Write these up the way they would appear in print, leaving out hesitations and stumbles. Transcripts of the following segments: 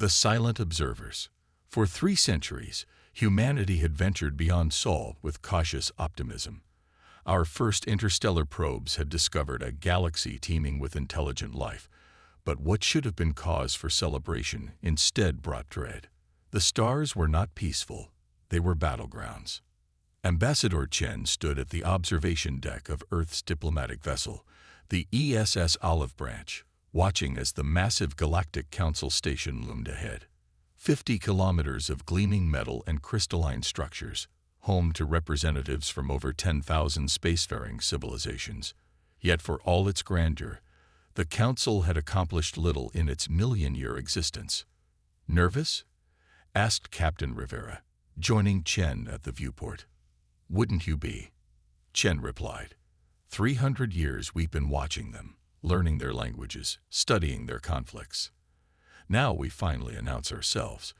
The silent observers. For 3 centuries, humanity had ventured beyond Sol with cautious optimism. Our first interstellar probes had discovered a galaxy teeming with intelligent life, but what should have been cause for celebration instead brought dread. The stars were not peaceful, they were battlegrounds. Ambassador Chen stood at the observation deck of Earth's diplomatic vessel, the USS Olive Branch, watching as the massive Galactic Council station loomed ahead. 50 kilometers of gleaming metal and crystalline structures, home to representatives from over 10,000 spacefaring civilizations. Yet for all its grandeur, the Council had accomplished little in its million-year existence. Nervous? Asked Captain Rivera, joining Chen at the viewport. Wouldn't you be? Chen replied. 300 years we've been watching them, learning their languages, studying their conflicts. Now we finally announce ourselves,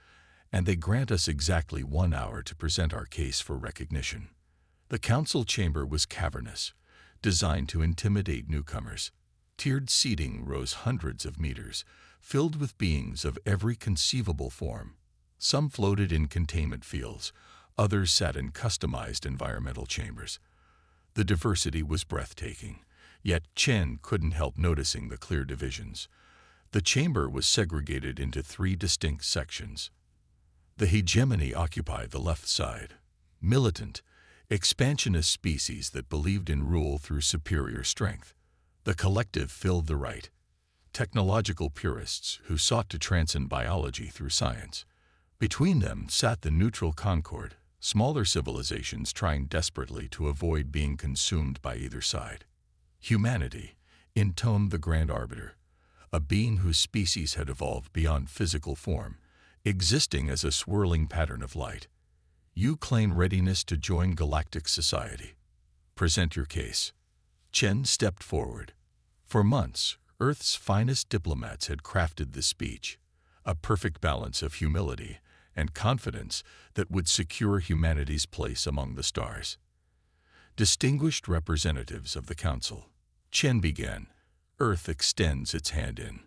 and they grant us exactly 1 hour to present our case for recognition. The council chamber was cavernous, designed to intimidate newcomers. Tiered seating rose hundreds of meters, filled with beings of every conceivable form. Some floated in containment fields, others sat in customized environmental chambers. The diversity was breathtaking, yet Chen couldn't help noticing the clear divisions. The chamber was segregated into 3 distinct sections. The hegemony occupied the left side, militant, expansionist species that believed in rule through superior strength. The collective filled the right, technological purists who sought to transcend biology through science. Between them sat the neutral concord, smaller civilizations trying desperately to avoid being consumed by either side. Humanity, intoned the Grand Arbiter, a being whose species had evolved beyond physical form, existing as a swirling pattern of light. You claim readiness to join galactic society. Present your case. Chen stepped forward. For months, Earth's finest diplomats had crafted this speech, a perfect balance of humility and confidence that would secure humanity's place among the stars. Distinguished representatives of the Council, Chen began. Earth extends its hand in.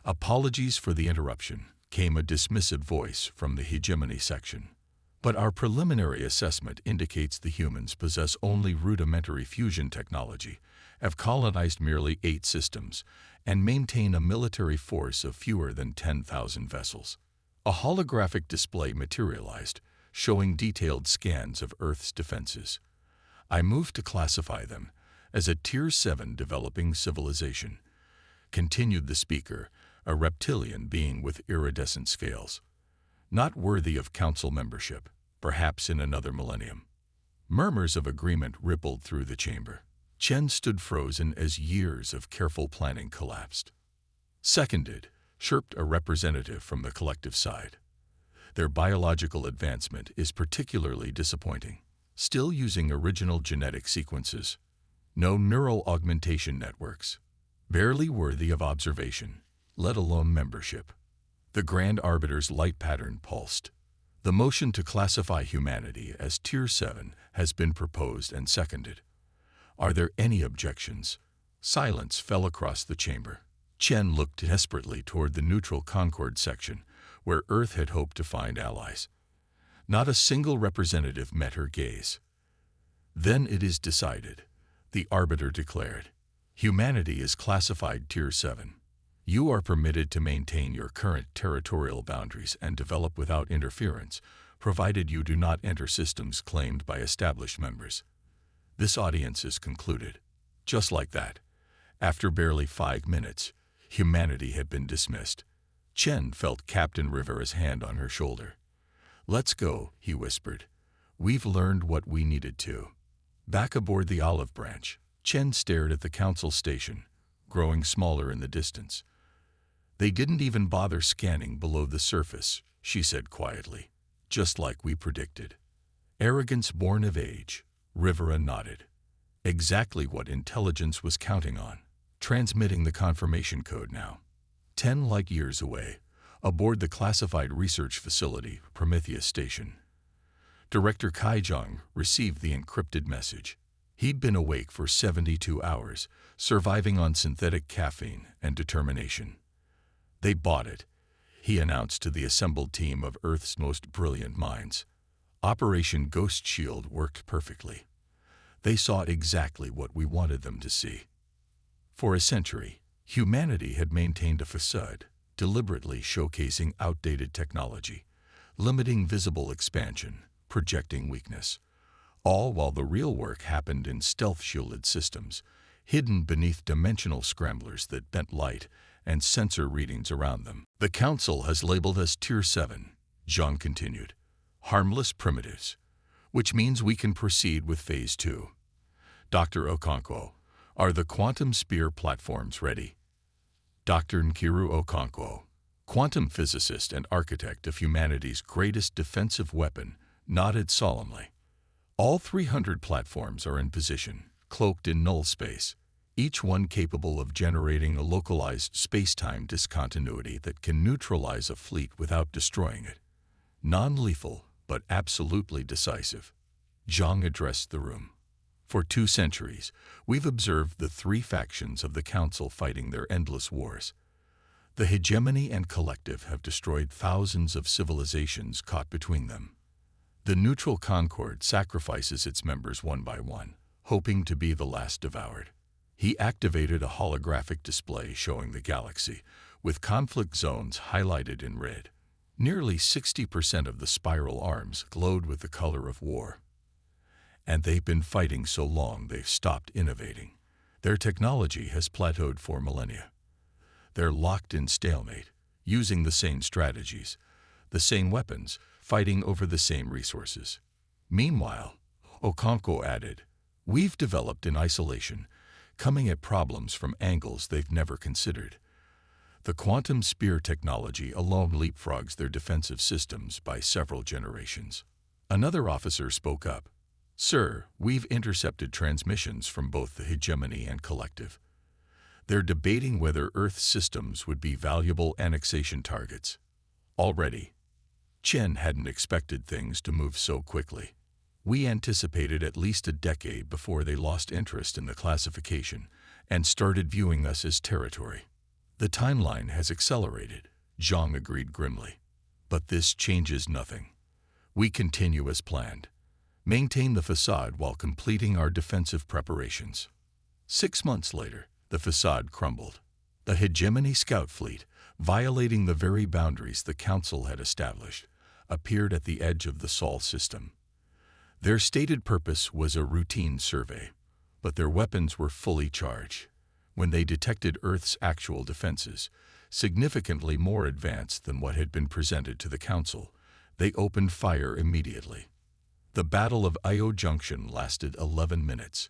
Apologies for the interruption, came a dismissive voice from the hegemony section. But our preliminary assessment indicates the humans possess only rudimentary fusion technology, have colonized merely 8 systems, and maintain a military force of fewer than 10,000 vessels. A holographic display materialized, showing detailed scans of Earth's defenses. I moved to classify them as a Tier 7 developing civilization, continued the speaker, a reptilian being with iridescent scales. Not worthy of council membership, perhaps in another millennium. Murmurs of agreement rippled through the chamber. Chen stood frozen as years of careful planning collapsed. Seconded, chirped a representative from the collective side. Their biological advancement is particularly disappointing. Still using original genetic sequences. No neural augmentation networks. Barely worthy of observation, let alone membership. The Grand Arbiter's light pattern pulsed. The motion to classify humanity as Tier 7 has been proposed and seconded. Are there any objections? Silence fell across the chamber. Chen looked desperately toward the neutral Concord section, where Earth had hoped to find allies. Not a single representative met her gaze. Then it is decided, the Arbiter declared. Humanity is classified Tier 7. You are permitted to maintain your current territorial boundaries and develop without interference, provided you do not enter systems claimed by established members. This audience is concluded. Just like that, after barely 5 minutes, humanity had been dismissed. Chen felt Captain Rivera's hand on her shoulder. "Let's go," he whispered. "We've learned what we needed to." Back aboard the Olive Branch, Chen stared at the council station, growing smaller in the distance. "They didn't even bother scanning below the surface," she said quietly, "just like we predicted." Arrogance born of age, Rivera nodded. Exactly what intelligence was counting on. Transmitting the confirmation code now. 10 light years away, aboard the classified research facility, Prometheus Station. Director Kaijong received the encrypted message. He'd been awake for 72 hours, surviving on synthetic caffeine and determination. They bought it. he announced to the assembled team of Earth's most brilliant minds. Operation Ghost Shield worked perfectly. They saw exactly what we wanted them to see. For a century, humanity had maintained a facade, deliberately showcasing outdated technology, limiting visible expansion, projecting weakness, all while the real work happened in stealth-shielded systems, hidden beneath dimensional scramblers that bent light and sensor readings around them. The Council has labeled us Tier 7, Zhang continued, harmless primitives, which means we can proceed with Phase 2. Dr. Okonkwo, are the quantum spear platforms ready? Dr. Nkiru Okonkwo, quantum physicist and architect of humanity's greatest defensive weapon, nodded solemnly. All 300 platforms are in position, cloaked in null space, each one capable of generating a localized space-time discontinuity that can neutralize a fleet without destroying it. Non-lethal, but absolutely decisive. Zhang addressed the room. For 2 centuries, we've observed the 3 factions of the Council fighting their endless wars. The hegemony and collective have destroyed thousands of civilizations caught between them. The neutral concord sacrifices its members one by one, hoping to be the last devoured. He activated a holographic display showing the galaxy, with conflict zones highlighted in red. Nearly 60% of the spiral arms glowed with the color of war. And they've been fighting so long they've stopped innovating. Their technology has plateaued for millennia. They're locked in stalemate, using the same strategies, the same weapons, fighting over the same resources. Meanwhile, Okonkwo added, we've developed in isolation, coming at problems from angles they've never considered. The quantum spear technology alone leapfrogs their defensive systems by several generations. Another officer spoke up. Sir, we've intercepted transmissions from both the hegemony and collective. They're debating whether Earth's systems would be valuable annexation targets. Already, Chen hadn't expected things to move so quickly. We anticipated at least a decade before they lost interest in the classification and started viewing us as territory. The timeline has accelerated, Zhang agreed grimly. But this changes nothing. We continue as planned. Maintain the facade while completing our defensive preparations. 6 months later, the facade crumbled. The hegemony scout fleet, violating the very boundaries the Council had established, appeared at the edge of the Sol system. Their stated purpose was a routine survey, but their weapons were fully charged. When they detected Earth's actual defenses, significantly more advanced than what had been presented to the Council, they opened fire immediately. The Battle of Io Junction lasted 11 minutes.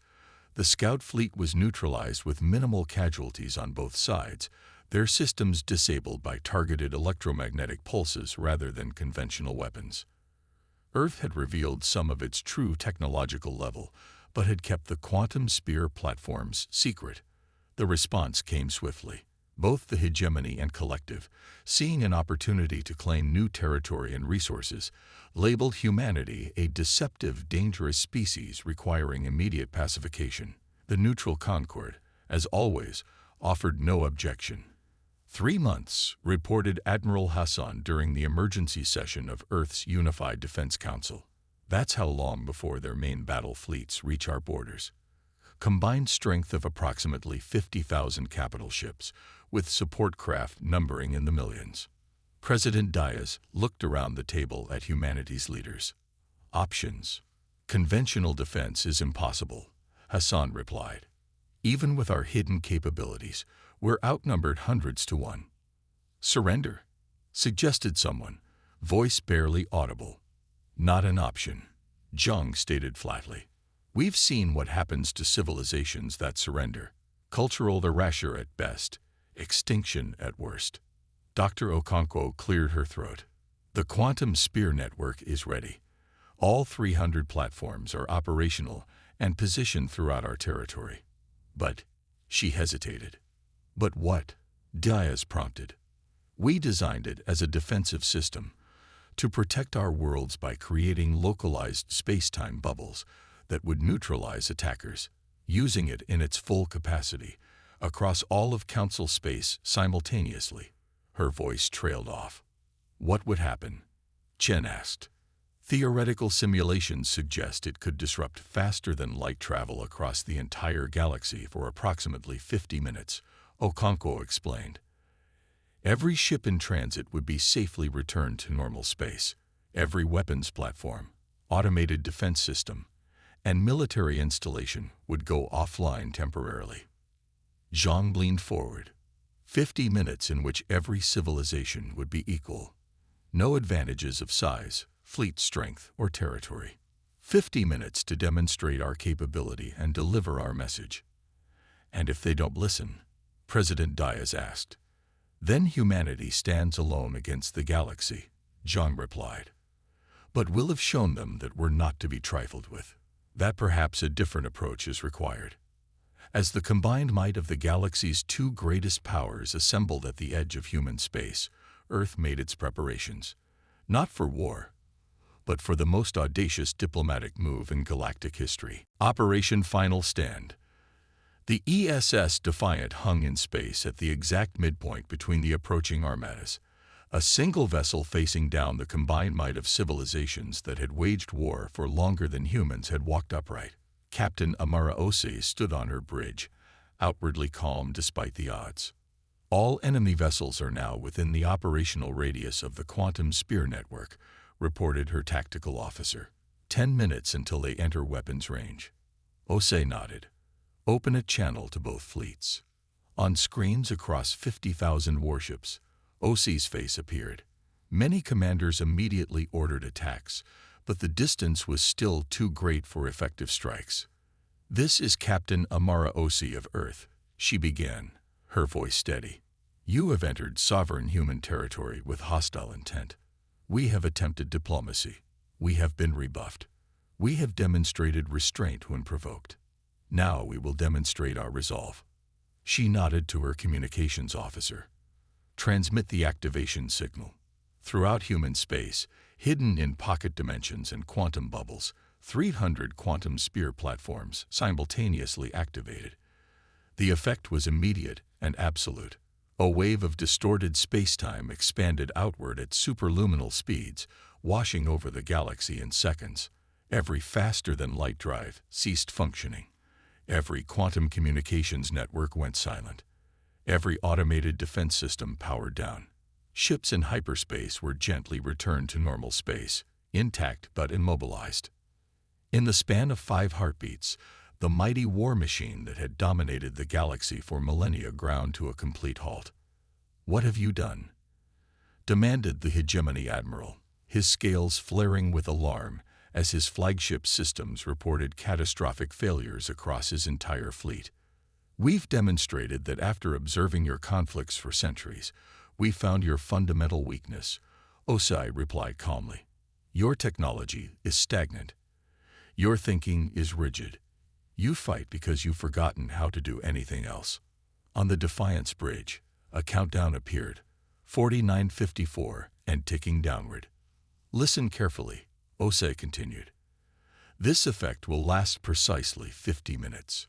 The scout fleet was neutralized with minimal casualties on both sides, their systems disabled by targeted electromagnetic pulses rather than conventional weapons. Earth had revealed some of its true technological level, but had kept the quantum spear platforms secret. The response came swiftly. Both the hegemony and collective, seeing an opportunity to claim new territory and resources, labeled humanity a deceptive, dangerous species requiring immediate pacification. The neutral concord, as always, offered no objection. 3 months, reported Admiral Hassan during the emergency session of Earth's Unified Defense Council. That's how long before their main battle fleets reach our borders. Combined strength of approximately 50,000 capital ships, with support craft numbering in the millions. President Diaz looked around the table at humanity's leaders. Options. Conventional defense is impossible, Hassan replied. Even with our hidden capabilities, we're outnumbered hundreds to 1. Surrender, suggested someone, voice barely audible. Not an option, Zhang stated flatly. We've seen what happens to civilizations that surrender. Cultural erasure at best, extinction at worst. Dr. Okonkwo cleared her throat. The quantum spear network is ready. All 300 platforms are operational and positioned throughout our territory. But, she hesitated. But what? Diaz prompted. We designed it as a defensive system, to protect our worlds by creating localized space-time bubbles that would neutralize attackers, using it in its full capacity, across all of Council space simultaneously. Her voice trailed off. What would happen? Chen asked. Theoretical simulations suggest it could disrupt faster-than-light travel across the entire galaxy for approximately 50 minutes, Okonkwo explained. Every ship in transit would be safely returned to normal space. Every weapons platform, automated defense system, and military installation would go offline temporarily. Zhang leaned forward. 50 minutes in which every civilization would be equal. No advantages of size, fleet strength, or territory. 50 minutes to demonstrate our capability and deliver our message. And if they don't listen, President Diaz asked, then humanity stands alone against the galaxy, Zhang replied. But we'll have shown them that we're not to be trifled with. That perhaps a different approach is required. As the combined might of the galaxy's two greatest powers assembled at the edge of human space, Earth made its preparations, not for war, but for the most audacious diplomatic move in galactic history. Operation Final Stand. The USS Defiant hung in space at the exact midpoint between the approaching armadas, a single vessel facing down the combined might of civilizations that had waged war for longer than humans had walked upright. Captain Amara Ose stood on her bridge, outwardly calm despite the odds. All enemy vessels are now within the operational radius of the Quantum Spear Network, reported her tactical officer. 10 minutes until they enter weapons range. Ose nodded. Open a channel to both fleets. On screens across 50,000 warships, Ose's face appeared. Many commanders immediately ordered attacks, but the distance was still too great for effective strikes. This is Captain Amara Ose of Earth, she began, her voice steady. You have entered sovereign human territory with hostile intent. We have attempted diplomacy. We have been rebuffed. We have demonstrated restraint when provoked. Now we will demonstrate our resolve. She nodded to her communications officer. Transmit the activation signal. Throughout human space, hidden in pocket dimensions and quantum bubbles, 300 quantum spear platforms simultaneously activated. The effect was immediate and absolute. A wave of distorted space-time expanded outward at superluminal speeds, washing over the galaxy in seconds. Every faster-than-light drive ceased functioning. Every quantum communications network went silent. Every automated defense system powered down. Ships in hyperspace were gently returned to normal space, intact but immobilized. In the span of 5 heartbeats, the mighty war machine that had dominated the galaxy for millennia ground to a complete halt. What have you done? Demanded the hegemony admiral, his scales flaring with alarm as his flagship systems reported catastrophic failures across his entire fleet. We've demonstrated that after observing your conflicts for centuries, we found your fundamental weakness, Osai replied calmly. Your technology is stagnant. Your thinking is rigid. You fight because you've forgotten how to do anything else. On the Defiance Bridge, a countdown appeared, 49:54 and ticking downward. Listen carefully, Osei continued. This effect will last precisely 50 minutes.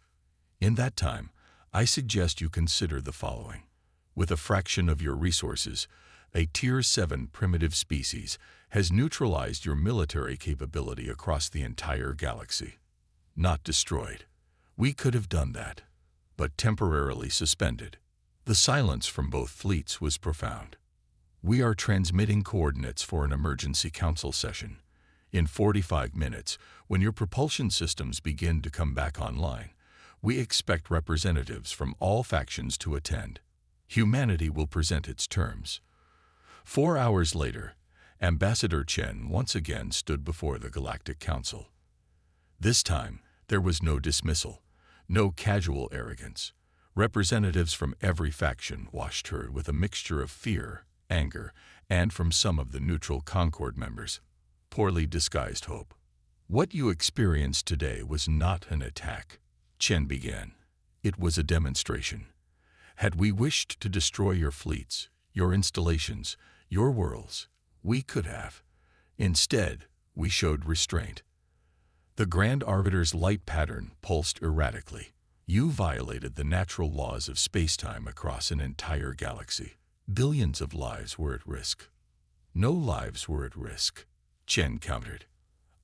In that time, I suggest you consider the following. With a fraction of your resources, a Tier 7 primitive species has neutralized your military capability across the entire galaxy. Not destroyed. We could have done that, but temporarily suspended. The silence from both fleets was profound. We are transmitting coordinates for an emergency council session. In 45 minutes, when your propulsion systems begin to come back online, we expect representatives from all factions to attend. Humanity will present its terms. 4 hours later, Ambassador Chen once again stood before the Galactic Council. This time, there was no dismissal, no casual arrogance. Representatives from every faction watched her with a mixture of fear, anger, and from some of the neutral Concord members, poorly disguised hope. What you experienced today was not an attack, Chen began. It was a demonstration. Had we wished to destroy your fleets, your installations, your worlds, we could have. Instead, we showed restraint. The Grand Arbiter's light pattern pulsed erratically. You violated the natural laws of spacetime across an entire galaxy. Billions of lives were at risk. No lives were at risk, Chen countered.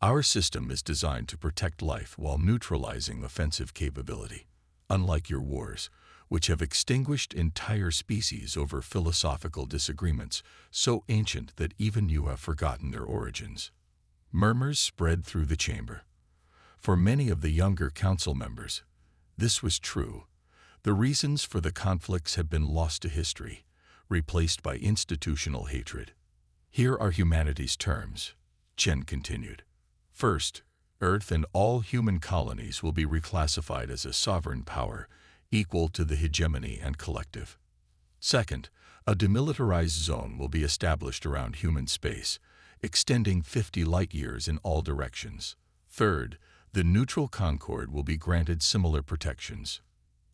Our system is designed to protect life while neutralizing offensive capability. Unlike your wars, which have extinguished entire species over philosophical disagreements so ancient that even you have forgotten their origins. Murmurs spread through the chamber. For many of the younger council members, this was true. The reasons for the conflicts have been lost to history, replaced by institutional hatred. Here are humanity's terms, Chen continued. First, Earth and all human colonies will be reclassified as a sovereign power equal to the hegemony and collective. Second, a demilitarized zone will be established around human space, extending 50 light-years in all directions. Third, the neutral Concord will be granted similar protections.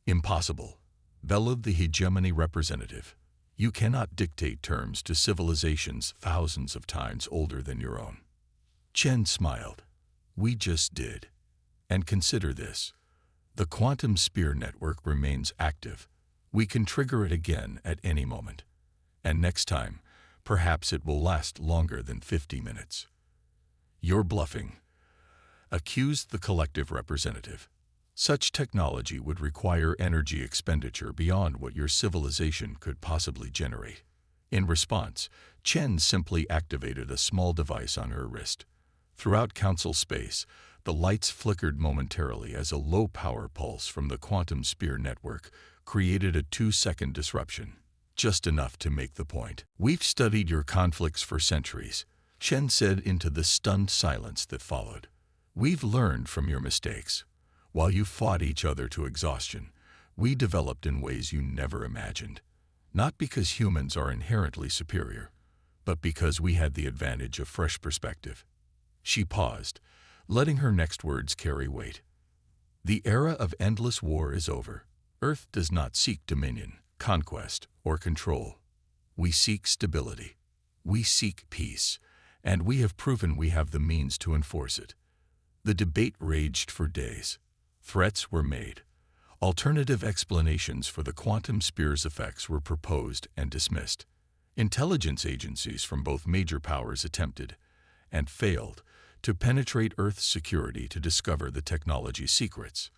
Impossible, bellowed the hegemony representative. You cannot dictate terms to civilizations thousands of times older than your own. Chen smiled. We just did. And consider this. The quantum sphere network remains active. We can trigger it again at any moment. And next time, perhaps it will last longer than 50 minutes. You're bluffing, accused the collective representative. Such technology would require energy expenditure beyond what your civilization could possibly generate. In response, Chen simply activated a small device on her wrist. Throughout council space, the lights flickered momentarily as a low-power pulse from the quantum sphere network created a 2-second disruption, just enough to make the point. We've studied your conflicts for centuries, Chen said into the stunned silence that followed. We've learned from your mistakes. While you fought each other to exhaustion, we developed in ways you never imagined. Not because humans are inherently superior, but because we had the advantage of fresh perspective. She paused, letting her next words carry weight. The era of endless war is over. Earth does not seek dominion, conquest, or control. We seek stability. We seek peace, and we have proven we have the means to enforce it. The debate raged for days. Threats were made. Alternative explanations for the quantum sphere's effects were proposed and dismissed. Intelligence agencies from both major powers attempted, and failed, to penetrate Earth's security to discover the technology's secrets.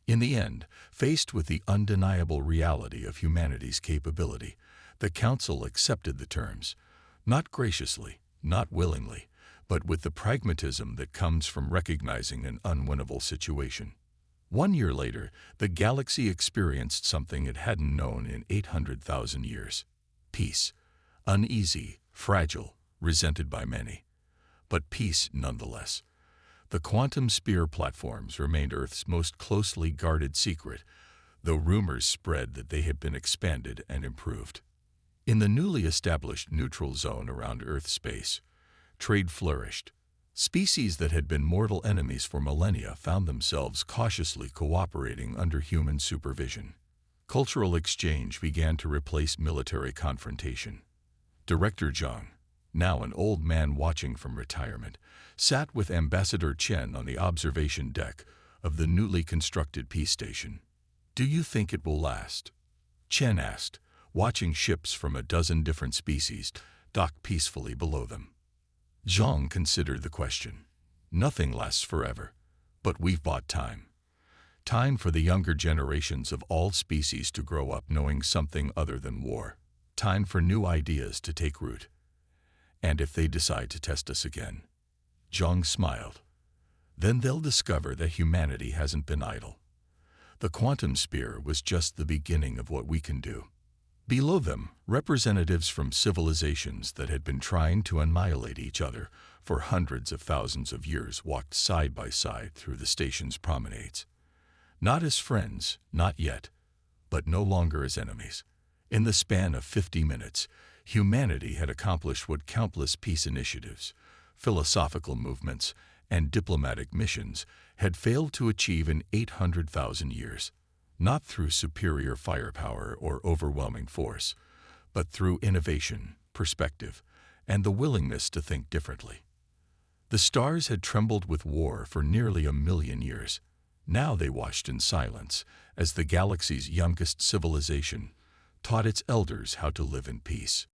In the end, faced with the undeniable reality of humanity's capability, the Council accepted the terms, not graciously, not willingly, but with the pragmatism that comes from recognizing an unwinnable situation. 1 year later, the galaxy experienced something it hadn't known in 800,000 years. Peace. Uneasy, fragile, resented by many. But peace nonetheless. The quantum sphere platforms remained Earth's most closely guarded secret, though rumors spread that they had been expanded and improved. In the newly established neutral zone around Earth space, trade flourished. Species that had been mortal enemies for millennia found themselves cautiously cooperating under human supervision. Cultural exchange began to replace military confrontation. Director Zhang, now an old man watching from retirement, sat with Ambassador Chen on the observation deck of the newly constructed peace station. "Do you think it will last?" Chen asked, watching ships from a dozen different species dock peacefully below them. Zhang considered the question. Nothing lasts forever, but we've bought time. Time for the younger generations of all species to grow up knowing something other than war. Time for new ideas to take root. And if they decide to test us again, Zhang smiled, then they'll discover that humanity hasn't been idle. The quantum sphere was just the beginning of what we can do. Below them, representatives from civilizations that had been trying to annihilate each other for hundreds of thousands of years walked side by side through the station's promenades. Not as friends, not yet, but no longer as enemies. In the span of 50 minutes, humanity had accomplished what countless peace initiatives, philosophical movements, and diplomatic missions had failed to achieve in 800,000 years. Not through superior firepower or overwhelming force, but through innovation, perspective, and the willingness to think differently. The stars had trembled with war for nearly 1,000,000 years. Now they watched in silence as the galaxy's youngest civilization, taught its elders how to live in peace.